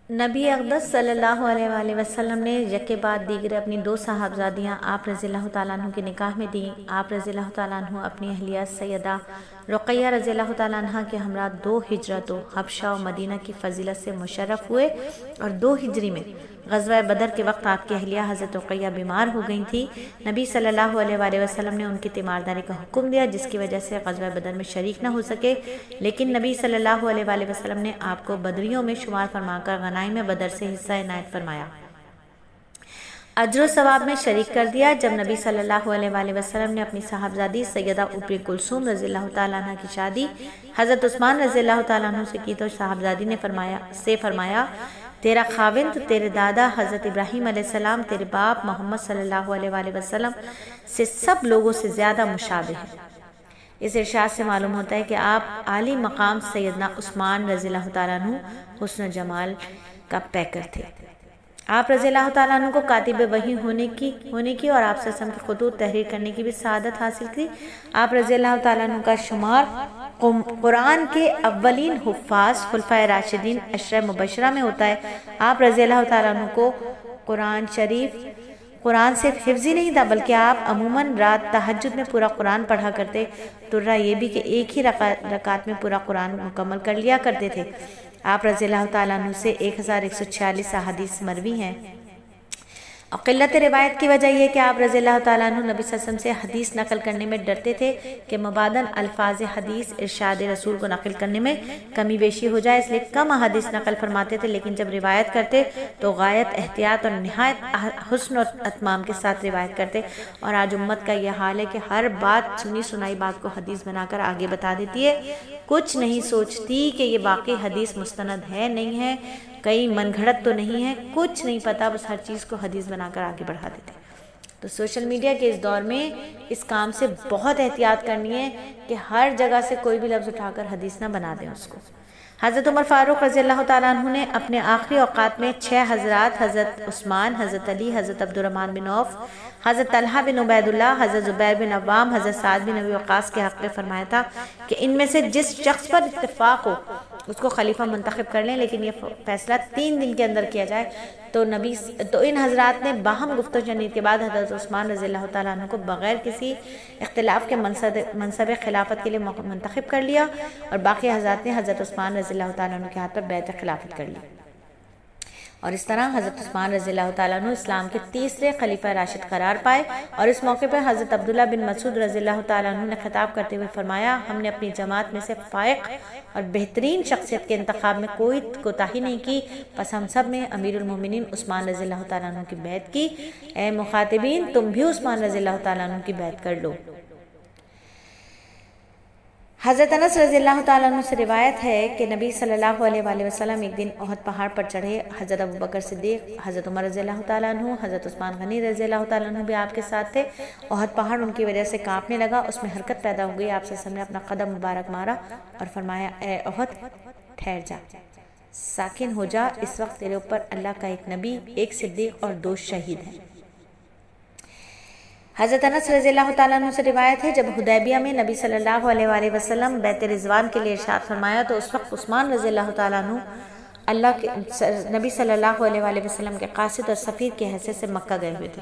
نبی اقدس صلی اللہ علیہ وآلہ وسلم نے یکے بعد دیگر اپنی 2 صاحبزادیاں آپ رضی اللہ تعالیٰ عنہ کے نکاح میں دیں۔ آپ رضی اللہ تعالیٰ عنہ اپنی اہلیہ سیدہ رقیہ رضی اللہ تعالیٰ عنہ کے ہمراہ 2 ہجرتوں حبشہ و مدینہ کی فضیلت سے مشرف ہوئے، اور 2 ہجری میں غزوہ بدر کے وقت آپ کی اہلیہ حضرت رقیہ بیمار ہو گئی تھی۔ نبی صلی اللہ علیہ وآلہ وسلم نے ان کی تیمارداری کا حکم دیا، جس کی وجہ سے غزوہ بدر میں شریک نہ ہو سکے، لیکن نبی صلی اللہ علیہ وآلہ وسلم نے آپ کو بدریوں میں شمار فرما کر غنائم بدر سے حصہ عنایت فرمایا، اجر و ثواب میں شریک کر دیا۔ جب نبی صلی اللہ علیہ وآلہ وسلم نے اپنی صاحبزادی سیدہ ام کلثوم رضی اللہ تعالیٰ عنہ کی شادی حضرت عثمان رضی اللہ تعالیٰ عنہ سے کی تو صاحبزادی نے فرمایا تیرا خاوند تیرے دادا حضرت ابراہیم علیہ السلام تیرے باپ محمد صلی اللہ علیہ وآلہ وسلم سے سب لوگوں سے زیادہ مشابہ ہے۔ اس ارشاد سے معلوم ہوتا ہے کہ آپ عالی مقام سیدنا عثمان رضی اللہ تعالیٰ عنہ حسن و جمال کا پیکر تھے۔ آپ رضی اللہ تعالیٰ عنہ کو کاتب وحی ہونے کی اور آپ صلی اللہ علیہ وسلم کی خطوط تحریر کرنے کی بھی سعادت حاصل تھی۔ آپ رضی اللہ تعالیٰ عنہ کا شمار قرآن کے اولین حفاظ خلفائے راشدین عشرہ مبشرہ میں ہوتا ہے۔ آپ رضی اللہ تعالیٰ عنہ کو قرآن صرف حفظ ہی نہیں تھا، بلکہ آپ عموماً رات تہجد میں پورا قرآن پڑھا کرتے۔ ترہ یہ بھی کہ ایک ہی رکعت میں پورا قرآن مکمل کر لیا کرتے تھے۔ آپ رضی اللہ تعالیٰ عنہ سے 1146 احادیث مروی ہیں، اور قلت روایت کی وجہ یہ کہ آپ رضی اللہ تعالیٰ عنہ نبی صلی اللہ علیہ وسلم سے حدیث نقل کرنے میں ڈرتے تھے کہ مبادن الفاظ حدیث ارشاد رسول کو نقل کرنے میں کمی بیشی ہو جائے، اس لیے کم احادیث نقل فرماتے تھے، لیکن جب روایت کرتے تو غایت احتیاط اور نہایت حسن و اتمام کے ساتھ روایت کرتے۔ اور آج امت کا یہ حال ہے کہ ہر بات سنی سنائی بات کو حدیث بنا کر آگے بتا دیتی ہے، کچھ نہیں سوچتی کہ یہ واقعی حدیث مستند ہے نہیں ہے، کئی من گھڑت تو نہیں ہے، کچھ نہیں پتا، بس ہر چیز کو حدیث بنا کر آگے بڑھا دیتے۔ تو سوشل میڈیا کے اس دور میں اس کام سے بہت احتیاط کرنی ہے کہ ہر جگہ سے کوئی بھی لفظ اٹھا کر حدیث نہ بنا دیں اس کو۔ حضرت عمر فاروق رضی اللہ تعالیٰ عنہ نے اپنے آخری اوقات میں 6 حضرات حضرت عثمان، حضرت علی، حضرت عبد الرحمن بن عوف، حضرت طلحہ بن عبید اللہ، حضرت زبیر بن عوام، حضرت سعد بن ابی وقاص کے حق میں فرمایا تھا کہ ان میں سے جس شخص پر اتفاق ہو اس کو خلیفہ منتخب کر لیں، لیکن یہ فیصلہ 3 دن کے اندر کیا جائے۔ تو ان حضرات نے باہم گفت و شنید کے بعد حضرت عثمان رضی اللہ تعالیٰ عنہ کو بغیر کسی اختلاف کے منصب خلافت کے لیے منتخب کر لیا، اور باقی حضرات نے حضرت عثمان رضی اللہ تعالیٰ عنہ کے ہاتھ پر بیعت خلافت کر لی، اور اس طرح حضرت عثمان رضی اللہ تعالیٰ عنہ اسلام کے تیسرے خلیفہ راشد قرار پائے۔ اور اس موقع پر حضرت عبداللہ بن مسعود رضی اللہ تعالیٰ عنہ نے خطاب کرتے ہوئے فرمایا، ہم نے اپنی جماعت میں سے فائق اور بہترین شخصیت کے انتخاب میں کوئی کوتاہی نہیں کی، پس ہم سب نے امیر المومنین عثمان رضی اللہ تعالیٰ عنہ کی بیعت کی۔ اے مخاطبین، تم بھی عثمان رضی اللہ تعالیٰ عنہ کی بیعت کر لو۔ حضرت انس رضی اللہ تعالیٰ عنہ سے روایت ہے کہ نبی صلی اللہ علیہ وآلہ وسلم ایک دن احد پہاڑ پر چڑھے، حضرت ابوبکر صدیق، حضرت عمر رضی اللہ تعالیٰ عنہ، حضرت عثمان غنی رضی اللہ تعالیٰ عنہ بھی آپ کے ساتھ تھے۔ احد پہاڑ ان کی وجہ سے کانپنے لگا، اس میں حرکت پیدا ہو گئی۔ آپ صلی اللہ علیہ وسلم نے اپنا قدم مبارک مارا اور فرمایا، اے احد ٹھہر جا، ساکن ہو جا، اس وقت تیرے اوپر اللہ کا ایک نبی، ایک صدیق اور 2 شہید ہیں۔ حضرت انس رضی اللہ تعالیٰ عنہ سے روایت ہے، جب حدیبیہ میں نبی صلی اللہ علیہ وآلہ وسلم بیعت رضوان کے لیے ارشاد فرمایا تو اس وقت عثمان رضی اللہ تعالیٰ عنہ نبی صلی اللہ علیہ وآلہ وسلم کے قاصد اور سفیر کی حیثیت سے مکہ گئے ہوئے تھے۔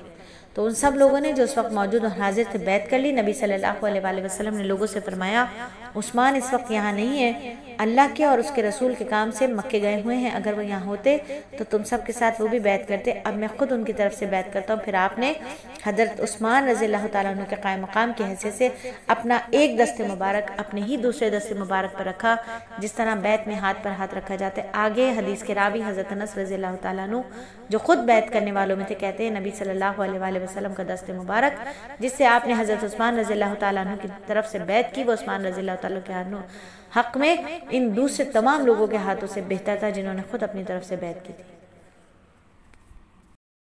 تو ان سب لوگوں نے جو اس وقت موجود اور حاضر تھے بیعت کر لی۔ نبی صلی اللہ علیہ وآلہ وسلم نے لوگوں سے فرمایا، عثمان اس وقت یہاں نہیں ہے، اللہ کے اور اس کے رسول کے کام سے مکے گئے ہوئے ہیں، اگر وہ یہاں ہوتے تو تم سب کے ساتھ وہ بھی بیعت کرتے، اب میں خود ان کی طرف سے بیعت کرتا ہوں۔ پھر آپ نے حضرت عثمان رضی اللہ تعالیٰ عنہ کے قائم مقام کی حیثیت سے اپنا ایک دست مبارک اپنے ہی دوسرے دست مبارک پر رکھا، جس طرح بیعت میں ہاتھ پر ہاتھ رکھا جاتا ہے۔ آگے حدیث کے راوی حضرت انس رضی اللہ تعالیٰ عنہ جو خود بیعت کرنے والوں میں تھے کہتے ہیں، نبی صلی اللہ علیہ وآلہ وسلم کا دست مبارک جس سے آپ نے حضرت عثمان رضی اللہ تعالیٰ عنہ کی طرف سے بیعت کی، وہ عثمان رضی اللہ تعالیٰ کے حق میں ان دوسرے تمام لوگوں کے ہاتھوں سے بہتر تھا جنہوں نے خود اپنی طرف سے بیعت کی تھی۔